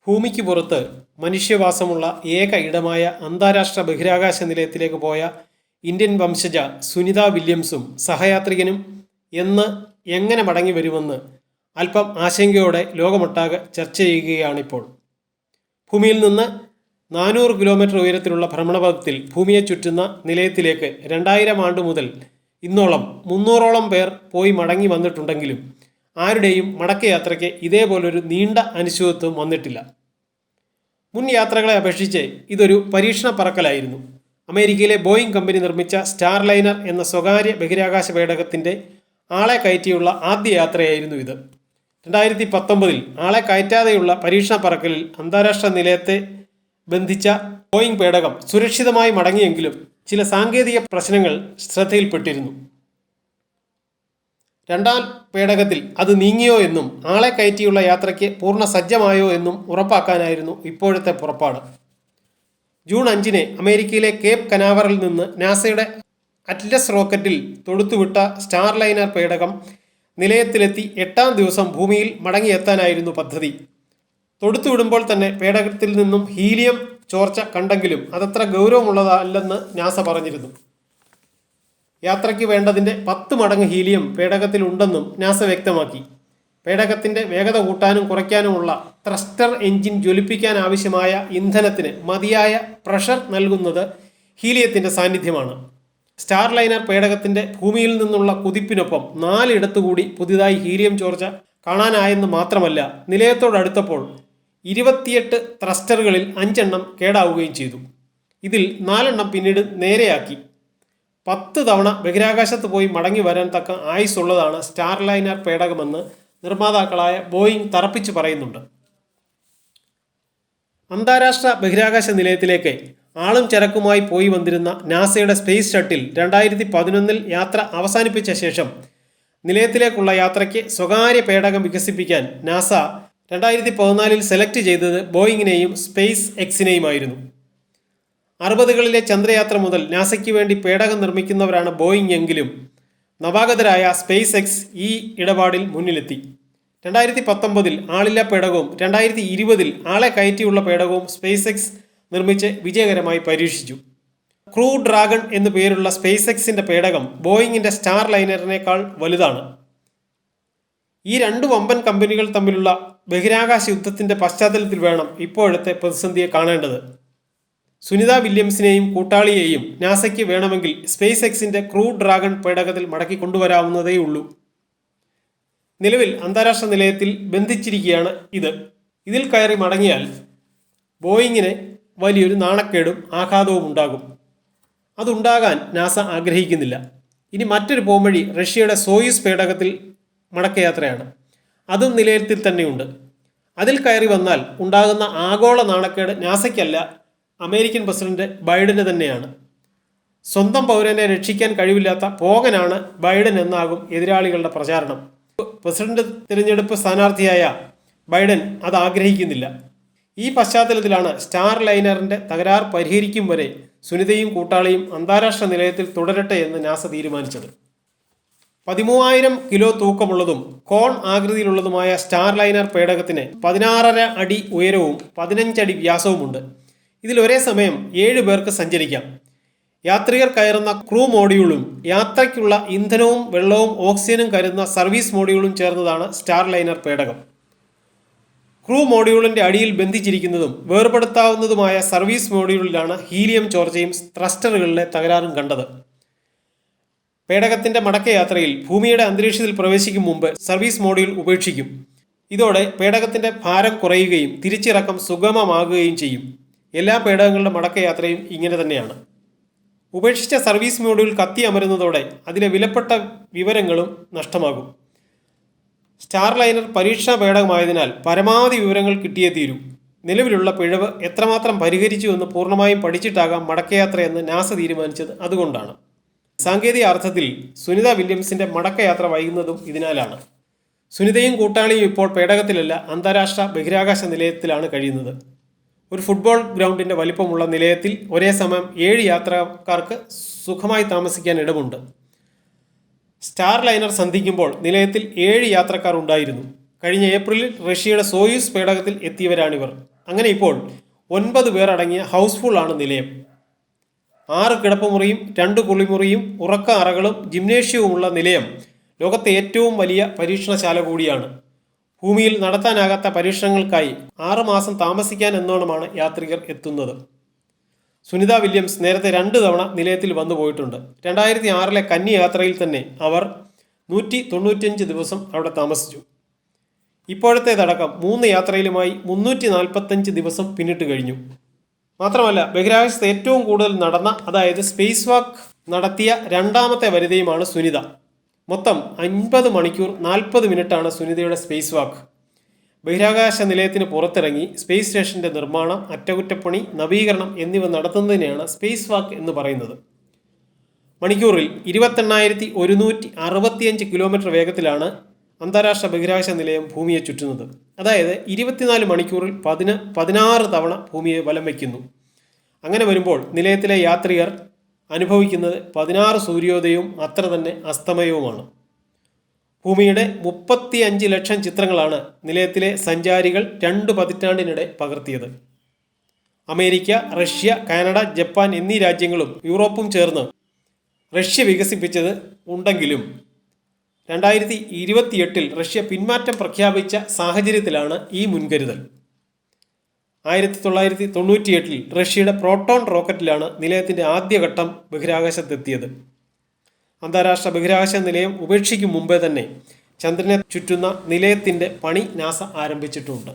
ഭൂമിക്ക് പുറത്ത് മനുഷ്യവാസമുള്ള ഏക ഇടമായ അന്താരാഷ്ട്ര ബഹിരാകാശ നിലയത്തിലേക്ക് പോയ ഇന്ത്യൻ വംശജ സുനിത വില്യംസും സഹയാത്രികനും എങ്ങനെ മടങ്ങി വരുമെന്ന് അല്പം ആശങ്കയോടെ ലോകമൊട്ടാകെ ചർച്ച ചെയ്യുകയാണിപ്പോൾ. ഭൂമിയിൽ നിന്ന് 400 കിലോമീറ്റർ ഉയരത്തിലുള്ള ഭ്രമണപഥത്തിൽ ഭൂമിയെ ചുറ്റുന്ന നിലയത്തിലേക്ക് 2000 ആണ്ട് മുതൽ ഇന്നോളം 300ഓളം പേർ പോയി മടങ്ങി വന്നിട്ടുണ്ടെങ്കിലും ആരുടെയും മടക്കയാത്രയ്ക്ക് ഇതേപോലൊരു നീണ്ട അനിശ്ചിതത്വം വന്നിട്ടില്ല. മുൻ യാത്രകളെ അപേക്ഷിച്ച് ഇതൊരു പരീക്ഷണ പറക്കലായിരുന്നു. അമേരിക്കയിലെ ബോയിങ് കമ്പനി നിർമ്മിച്ച സ്റ്റാർ ലൈനർ എന്ന സ്വകാര്യ ബഹിരാകാശ പേടകത്തിൻ്റെ ആളെ കയറ്റിയുള്ള ആദ്യ യാത്രയായിരുന്നു ഇത്. 2019 ആളെ കയറ്റാതെയുള്ള പരീക്ഷണ പറക്കലിൽ അന്താരാഷ്ട്ര നിലയത്തെ ബന്ധിച്ച ബോയിങ് പേടകം സുരക്ഷിതമായി മടങ്ങിയെങ്കിലും ചില സാങ്കേതിക പ്രശ്നങ്ങൾ ശ്രദ്ധയിൽപ്പെട്ടിരുന്നു. രണ്ടാം പേടകത്തിൽ അത് നീങ്ങിയോ എന്നും ആളെ കയറ്റിയുള്ള യാത്രയ്ക്ക് പൂർണ്ണ സജ്ജമായോ എന്നും ഉറപ്പാക്കാനായിരുന്നു ഇപ്പോഴത്തെ പുറപ്പാട്. ജൂൺ 5 അമേരിക്കയിലെ കേപ്പ് കനാവറിൽ നിന്ന് നാസയുടെ അറ്റ്ലസ് റോക്കറ്റിൽ തൊടുത്തുവിട്ട സ്റ്റാർ ലൈനർ പേടകം നിലയത്തിലെത്തി 8ാം ദിവസം ഭൂമിയിൽ മടങ്ങിയെത്താനായിരുന്നു പദ്ധതി. തൊടുത്തുവിടുമ്പോൾ തന്നെ പേടകത്തിൽ നിന്നും ഹീലിയം ചോർച്ച കണ്ടെങ്കിലും അതത്ര ഗൗരവമുള്ളതല്ലെന്ന് നാസ പറഞ്ഞിരുന്നു. യാത്രയ്ക്ക് വേണ്ടതിൻ്റെ 10 മടങ്ങ് ഹീലിയം പേടകത്തിൽ ഉണ്ടെന്നും നാസ വ്യക്തമാക്കി. പേടകത്തിൻ്റെ വേഗത കൂട്ടാനും കുറയ്ക്കാനുമുള്ള ത്രസ്റ്റർ എഞ്ചിൻ ജ്വലിപ്പിക്കാൻ ആവശ്യമായ ഇന്ധനത്തിന് മതിയായ പ്രഷർ നൽകുന്നത് ഹീലിയത്തിൻ്റെ സാന്നിധ്യമാണ്. സ്റ്റാർ ലൈനർ പേടകത്തിൻ്റെ ഭൂമിയിൽ നിന്നുള്ള കുതിപ്പിനൊപ്പം 4 ഇടത്തുകൂടി പുതിയതായി ഹീലിയം ചോർച്ച കാണാനായെന്ന് മാത്രമല്ല, നിലയത്തോടടുത്തപ്പോൾ 28 ത്രസ്റ്ററുകളിൽ 5 എണ്ണം കേടാവുകയും ചെയ്തു. ഇതിൽ 4 എണ്ണം പിന്നീട് നേരെയാക്കി. 10 തവണ ബഹിരാകാശത്ത് പോയി മടങ്ങി വരാൻ തക്ക ആയുസ്സുള്ളതാണ് സ്റ്റാർ ലൈനർ പേടകമെന്ന് നിർമ്മാതാക്കളായ ബോയിങ് തറപ്പിച്ചു പറയുന്നുണ്ട്. അന്താരാഷ്ട്ര ബഹിരാകാശ നിലയത്തിലേക്ക് ആളും ചരക്കുമായി പോയി വന്നിരുന്ന നാസയുടെ സ്പേസ് ഷട്ടിൽ 2011 യാത്ര അവസാനിപ്പിച്ച ശേഷം നിലയത്തിലേക്കുള്ള യാത്രയ്ക്ക് സ്വകാര്യ പേടകം വികസിപ്പിക്കാൻ നാസ 2014 സെലക്ട് ചെയ്തത് ബോയിങ്ങിനെയും സ്പേസ് എക്സിനെയുമായിരുന്നു. 60കളിലെ ചന്ദ്രയാത്ര മുതൽ നാസയ്ക്ക് വേണ്ടി പേടകം നിർമ്മിക്കുന്നവരാണ് ബോയിങ് എങ്കിലും നവാഗതരായ സ്പേസ് എക്സ് ഈ ഇടപാടിൽ മുന്നിലെത്തി. 2019 ആളില്ലാ പേടകവും 2020 ആളെ കയറ്റിയുള്ള പേടകവും സ്പേസ് എക്സ് നിർമ്മിച്ച് വിജയകരമായി പരീക്ഷിച്ചു. ക്രൂ ഡ്രാഗൺ എന്നു പേരുള്ള സ്പേസ് എക്സിൻ്റെ പേടകം ബോയിങ്ങിൻ്റെ സ്റ്റാർ ലൈനറിനേക്കാൾ വലുതാണ്. ഈ 2 വമ്പൻ കമ്പനികൾ തമ്മിലുള്ള ബഹിരാകാശ യുദ്ധത്തിൻ്റെ പശ്ചാത്തലത്തിൽ വേണം ഇപ്പോഴത്തെ പ്രതിസന്ധിയെ കാണേണ്ടത്. സുനിത വില്യംസിനെയും കൂട്ടാളിയെയും നാസയ്ക്ക് വേണമെങ്കിൽ സ്പേസ് എക്സിൻ്റെ ക്രൂ ഡ്രാഗൺ പേടകത്തിൽ മടക്കി കൊണ്ടുവരാവുന്നതേയുള്ളൂ. നിലവിൽ അന്താരാഷ്ട്ര നിലയത്തിൽ ബന്ധിച്ചിരിക്കുകയാണ് ഇത്. ഇതിൽ കയറി മടങ്ങിയാൽ ബോയിങ്ങിന് വലിയൊരു നാണക്കേടും ആഘാതവും ഉണ്ടാകും. അതുണ്ടാകാൻ നാസ ആഗ്രഹിക്കുന്നില്ല. ഇനി മറ്റൊരു പോംവഴി റഷ്യയുടെ സോയൂസ് പേടകത്തിൽ മടക്കയാത്രയാണ്. അതും നിലയത്തിൽ തന്നെയുണ്ട്. അതിൽ കയറി വന്നാൽ ഉണ്ടാകുന്ന ആഗോള നാണക്കേട് നാസയ്ക്കല്ല, അമേരിക്കൻ പ്രസിഡന്റ് ബൈഡന് തന്നെയാണ്. സ്വന്തം പൗരനെ രക്ഷിക്കാൻ കഴിവില്ലാത്ത പോകനാണ് ബൈഡൻ എന്നാകും എതിരാളികളുടെ പ്രചാരണം. പ്രസിഡന്റ് തിരഞ്ഞെടുപ്പ് സ്ഥാനാർത്ഥിയായ ബൈഡൻ അത് ആഗ്രഹിക്കുന്നില്ല. ഈ പശ്ചാത്തലത്തിലാണ് സ്റ്റാർ ലൈനറിൻ്റെ തകരാർ പരിഹരിക്കും വരെ സുനിതയും കൂട്ടാളിയും അന്താരാഷ്ട്ര നിലയത്തിൽ തുടരട്ടെ എന്ന് നാസ തീരുമാനിച്ചത്. 13,000 കിലോ തൂക്കമുള്ളതും കോൺ ആകൃതിയിലുള്ളതുമായ സ്റ്റാർ ലൈനർ പേടകത്തിന് 16.5 അടി ഉയരവും 15 അടി വ്യാസവുമുണ്ട്. ഇതിൽ ഒരേ സമയം 7 പേർക്ക് സഞ്ചരിക്കാം. യാത്രികർ കയറുന്ന ക്രൂ മോഡ്യൂളും യാത്രയ്ക്കുള്ള ഇന്ധനവും വെള്ളവും ഓക്സിജനും കരുതുന്ന സർവീസ് മോഡ്യൂളും ചേർന്നതാണ് സ്റ്റാർ ലൈനർ പേടകം. ക്രൂ മോഡ്യൂളിൻ്റെ അടിയിൽ ബന്ധിച്ചിരിക്കുന്നതും വേർപെടുത്താവുന്നതുമായ സർവീസ് മോഡ്യൂളിലാണ് ഹീലിയം ചോർച്ചയും ത്രസ്റ്ററുകളിലെ തകരാറും കണ്ടത്. പേടകത്തിൻ്റെ മടക്കയാത്രയിൽ ഭൂമിയുടെ അന്തരീക്ഷത്തിൽ പ്രവേശിക്കും മുമ്പ് സർവീസ് മോഡ്യൂൾ ഉപേക്ഷിക്കും. ഇതോടെ പേടകത്തിൻ്റെ ഭാരം കുറയുകയും തിരിച്ചിറക്കം സുഗമമാകുകയും ചെയ്യും. എല്ലാ പേടകങ്ങളുടെ മടക്കയാത്രയും ഇങ്ങനെ തന്നെയാണ്. ഉപേക്ഷിച്ച സർവീസ് മോഡ്യൂൾ കത്തി അമരുന്നതോടെ അതിലെ വിലപ്പെട്ട വിവരങ്ങളും നഷ്ടമാകും. സ്റ്റാർ ലൈനർ പരീക്ഷാ പേടകമായതിനാൽ പരമാവധി വിവരങ്ങൾ കിട്ടിയേ തീരൂ. നിലവിലുള്ള പിഴവ് എത്രമാത്രം പരിഹരിച്ചു എന്ന് പൂർണ്ണമായും പഠിച്ചിട്ടാകാം മടക്കയാത്രയെന്ന് നാസ തീരുമാനിച്ചത് അതുകൊണ്ടാണ്. സാങ്കേതിക അർത്ഥത്തിൽ സുനിത വില്യംസിൻ്റെ മടക്കയാത്ര വൈകുന്നതും ഇതിനാലാണ്. സുനിതയും കൂട്ടാളിയും ഇപ്പോൾ പേടകത്തിലല്ല, അന്താരാഷ്ട്ര ബഹിരാകാശ നിലയത്തിലാണ് കഴിയുന്നത്. ഒരു ഫുട്ബോൾ ഗ്രൗണ്ടിൻ്റെ വലിപ്പമുള്ള നിലയത്തിൽ ഒരേ സമയം 7 യാത്രക്കാർക്ക് സുഖമായി താമസിക്കാൻ ഇടമുണ്ട്. സ്റ്റാർ ലൈനർ സന്ധിക്കുമ്പോൾ നിലയത്തിൽ 7 യാത്രക്കാർ ഉണ്ടായിരുന്നു. കഴിഞ്ഞ ഏപ്രിലിൽ റഷ്യയുടെ സോയൂസ് പേടകത്തിൽ എത്തിയവരാണിവർ. അങ്ങനെ ഇപ്പോൾ 9 പേർ അടങ്ങിയ ഹൗസ്ഫുള്ളാണ് നിലയം. 6 കിടപ്പുമുറിയും 2 കുളിമുറിയും ഉറക്ക അറകളും ജിംനേഷ്യവുമുള്ള നിലയം ലോകത്തെ ഏറ്റവും വലിയ പരീക്ഷണശാല കൂടിയാണ്. ഭൂമിയിൽ നടത്താനാകാത്ത പരീക്ഷണങ്ങൾക്കായി 6 മാസം താമസിക്കാൻ എന്നോണമാണ് യാത്രികർ എത്തുന്നത്. സുനിത വില്യംസ് നേരത്തെ 2 തവണ നിലയത്തിൽ വന്നു പോയിട്ടുണ്ട്. 2006 കന്നി യാത്രയിൽ തന്നെ അവർ 195 ദിവസം അവിടെ താമസിച്ചു. ഇപ്പോഴത്തേതടക്കം 3 യാത്രയിലുമായി 345 ദിവസം പിന്നിട്ട് കഴിഞ്ഞു. മാത്രമല്ല ബഹിരാകാശത്ത് ഏറ്റവും കൂടുതൽ നടന്ന, അതായത് സ്പേസ് വാക്ക് നടത്തിയ രണ്ടാമത്തെ വനിതയുമാണ് സുനിത. മൊത്തം 50 മണിക്കൂർ 40 മിനിറ്റാണ് സുനിതയുടെ സ്പേസ് വാക്ക്. ബഹിരാകാശ നിലയത്തിന് പുറത്തിറങ്ങി സ്പേസ് സ്റ്റേഷൻ്റെ നിർമ്മാണം, അറ്റകുറ്റപ്പണി, നവീകരണം എന്നിവ നടത്തുന്നതിനെയാണ് സ്പേസ് വാക്ക് എന്ന് പറയുന്നത്. മണിക്കൂറിൽ 28,165 കിലോമീറ്റർ വേഗത്തിലാണ് അന്താരാഷ്ട്ര ബഹിരാകാശ നിലയം ഭൂമിയെ ചുറ്റുന്നത്. അതായത് 24 മണിക്കൂറിൽ 16 തവണ ഭൂമിയെ വലം വയ്ക്കുന്നു. അങ്ങനെ വരുമ്പോൾ നിലയത്തിലെ യാത്രികർ അനുഭവിക്കുന്നത് 16 സൂര്യോദയവും അത്ര തന്നെ അസ്തമയവുമാണ്. ഭൂമിയുടെ 35 ലക്ഷം ചിത്രങ്ങളാണ് നിലയത്തിലെ സഞ്ചാരികൾ 2 പതിറ്റാണ്ടിനിടെ പകർത്തിയത്. അമേരിക്ക, റഷ്യ, കാനഡ, ജപ്പാൻ എന്നീ രാജ്യങ്ങളും യൂറോപ്പും ചേർന്ന് റഷ്യ വികസിപ്പിച്ചത് ഉണ്ടെങ്കിലും 2028 റഷ്യ പിന്മാറ്റം പ്രഖ്യാപിച്ച സാഹചര്യത്തിലാണ് ഈ മുൻകരുതൽ. 1998 റഷ്യയുടെ പ്രോട്ടോൺ റോക്കറ്റിലാണ് നിലയത്തിൻ്റെ ആദ്യഘട്ടം ബഹിരാകാശത്തെത്തിയത്. അന്താരാഷ്ട്ര ബഹിരാകാശ നിലയം ഉപേക്ഷിക്കും മുമ്പേ തന്നെ ചന്ദ്രനെ ചുറ്റുന്ന നിലയത്തിൻ്റെ പണി നാസ ആരംഭിച്ചിട്ടുണ്ട്.